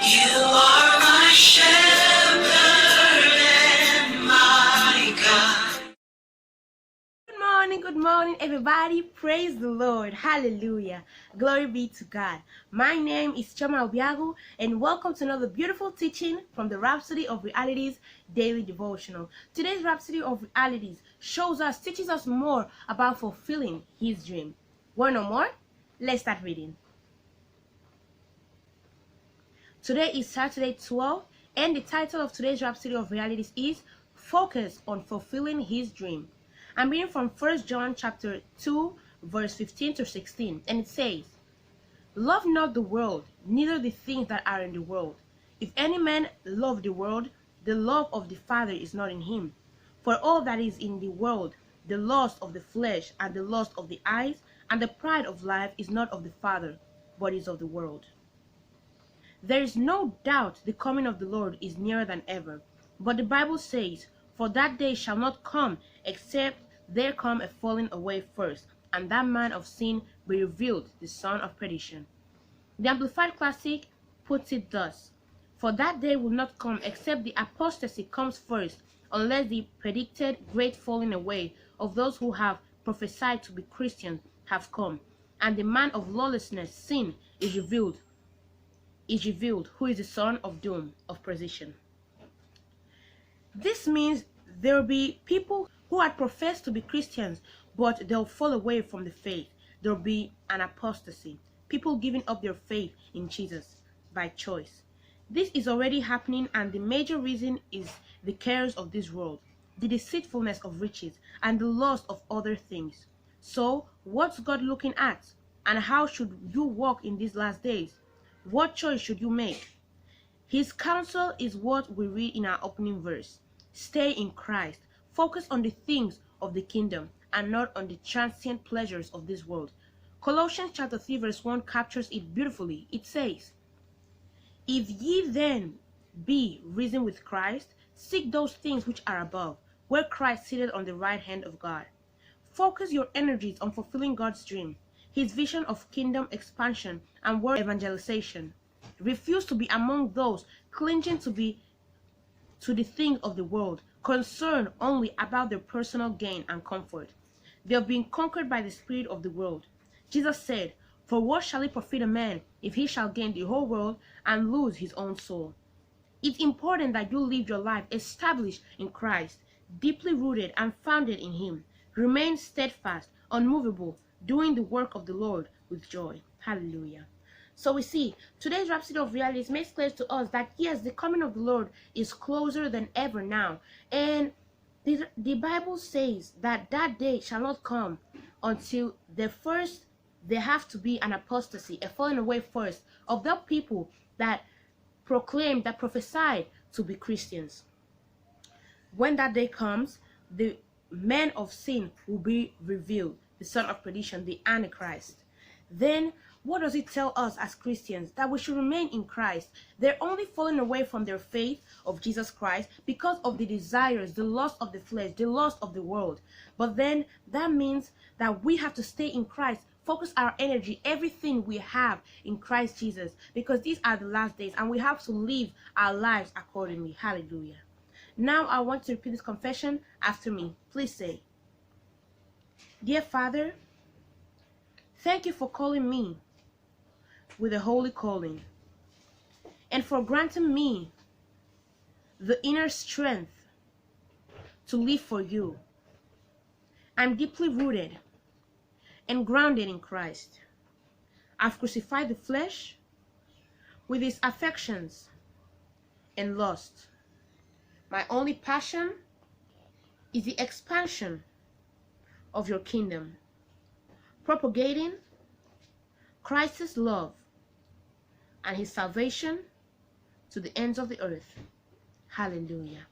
You are my shepherd and my God. Good morning, everybody. Praise the Lord. Hallelujah. Glory be to God. My name is Chioma Obiagwu, and welcome to another beautiful teaching from the Rhapsody of Realities daily devotional. Today's Rhapsody of Realities teaches us more about fulfilling His dream. Want to know more? Let's start reading. Today is Saturday 12, and the title of today's Rhapsody of Realities is Focus on Fulfilling His Dream. I'm reading from 1 John chapter 2, verse 15 to 16, and it says, Love not the world, neither the things that are in the world. If any man love the world, the love of the Father is not in him. For all that is in the world, the lust of the flesh, and the lust of the eyes, and the pride of life is not of the Father, but is of the world. There is no doubt the coming of the Lord is nearer than ever. But the Bible says, For that day shall not come, except there come a falling away first, and that man of sin be revealed, the son of perdition. The Amplified Classic puts it thus, For that day will not come, except the apostasy comes first, unless the predicted great falling away of those who have prophesied to be Christians have come, and the man of lawlessness, sin, is revealed, who is the son of doom, of perdition. This means there will be people who had professed to be Christians, but they'll fall away from the faith. There will be an apostasy, people giving up their faith in Jesus by choice. This is already happening, and the major reason is the cares of this world, the deceitfulness of riches, and the lust of other things. So, what's God looking at? And how should you walk in these last days? What choice should you make? His counsel is what we read in our opening verse. Stay in Christ. Focus on the things of the kingdom and not on the transient pleasures of this world. Colossians chapter 3 verse 1 captures it beautifully. It says, If ye then be risen with Christ, seek those things which are above, where Christ sitteth on the right hand of God. Focus your energies on fulfilling God's dream, His vision of kingdom expansion and world evangelization. Refuse to be among those clinging to the things of the world, concerned only about their personal gain and comfort. They have been conquered by the spirit of the world. Jesus said, For what shall it profit a man if he shall gain the whole world and lose his own soul? It's important that you live your life established in Christ, deeply rooted and founded in Him. Remain steadfast, unmovable, doing the work of the Lord with joy. Hallelujah. So we see, today's Rhapsody of Realities makes clear to us that yes, the coming of the Lord is closer than ever now. And the Bible says that that day shall not come until there have to be an apostasy, a falling away first of the people that prophesied to be Christians. When that day comes, the man of sin will be revealed, the son of perdition, the Antichrist. Then what does it tell us as Christians? That we should remain in Christ. They're only falling away from their faith of Jesus Christ because of the desires, the lust of the flesh, the lust of the world. But then that means that we have to stay in Christ, focus our energy, everything we have in Christ Jesus, because these are the last days and we have to live our lives accordingly. Hallelujah. Now I want to repeat this confession after me. Please say, Dear Father, thank you for calling me with a holy calling, and for granting me the inner strength to live for you. I'm deeply rooted and grounded in Christ. I've crucified the flesh with its affections and lust. My only passion is the expansion of your kingdom, propagating Christ's love and His salvation to the ends of the earth. Hallelujah.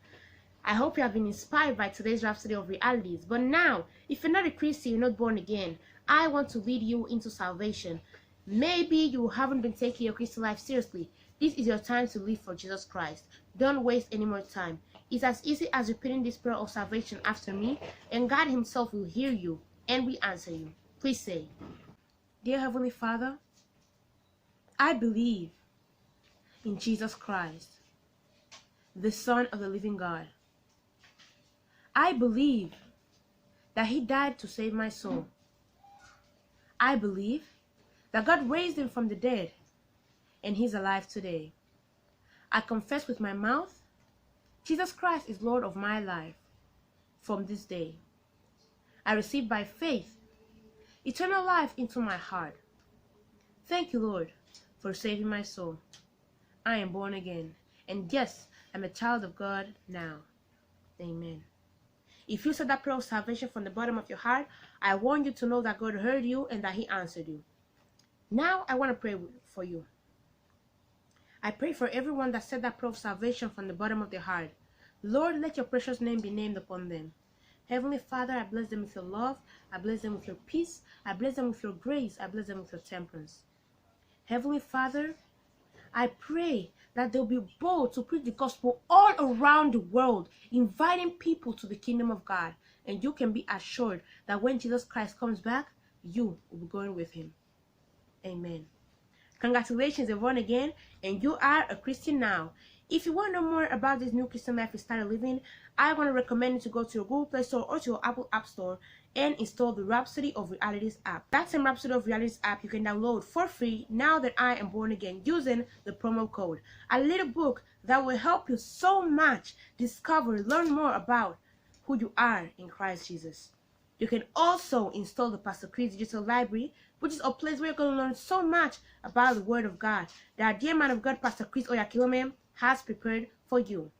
I hope you have been inspired by today's Rhapsody of Realities. But now, if you're not a Christian, you're not born again, I want to lead you into salvation. Maybe you haven't been taking your Christian life seriously. This is your time to live for Jesus Christ. Don't waste any more time. It's as easy as repeating this prayer of salvation after me, and God Himself will hear you and will answer you. Please say, Dear Heavenly Father, I believe in Jesus Christ, the Son of the living God. I believe that He died to save my soul. I believe that God raised Him from the dead and He's alive today. I confess with my mouth, Jesus Christ is Lord of my life from this day. I receive by faith eternal life into my heart. Thank you, Lord, for saving my soul. I am born again, and yes, I'm a child of God now. Amen. If you said that prayer of salvation from the bottom of your heart, I want you to know that God heard you and that He answered you. Now, I want to pray for you. I pray for everyone that said that prayer of salvation from the bottom of their heart. Lord, let your precious name be named upon them. Heavenly Father, I bless them with your love. I bless them with your peace. I bless them with your grace. I bless them with your temperance. Heavenly Father, I pray that they'll be bold to preach the gospel all around the world, inviting people to the kingdom of God. And you can be assured that when Jesus Christ comes back, you will be going with Him. Amen. Congratulations, you're born again, and you are a Christian now. If you want to know more about this new Christian life you started living, I want to recommend you to go to your Google Play Store or to your Apple App Store and install the Rhapsody of Realities app. That same Rhapsody of Realities app you can download for free now that I am born again using the promo code. A little book that will help you so much learn more about who you are in Christ Jesus. You can also install the Pastor Chris Digital Library, which is a place where you're going to learn so much about the Word of God that dear man of God, Pastor Chris Oyakhilome, has prepared for you.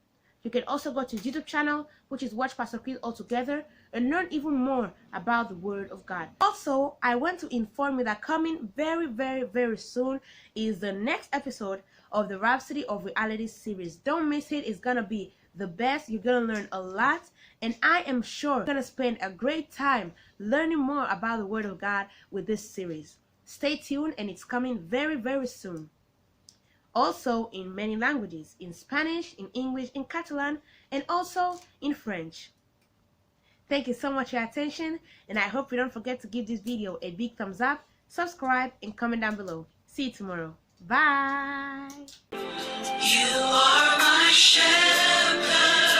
You can also go to his YouTube channel, which is Watch Pastor Chris Altogether, and learn even more about the Word of God. Also, I want to inform you that coming very, very, very soon is the next episode of the Rhapsody of Realities series. Don't miss it. It's going to be the best. You're going to learn a lot, and I am sure you're going to spend a great time learning more about the Word of God with this series. Stay tuned, and it's coming very, very soon. Also in many languages, in Spanish, in English, in Catalan, and also in French. Thank you so much for your attention, and I hope you don't forget to give this video a big thumbs up, subscribe, and comment down below. See you tomorrow. Bye! You are my shepherd.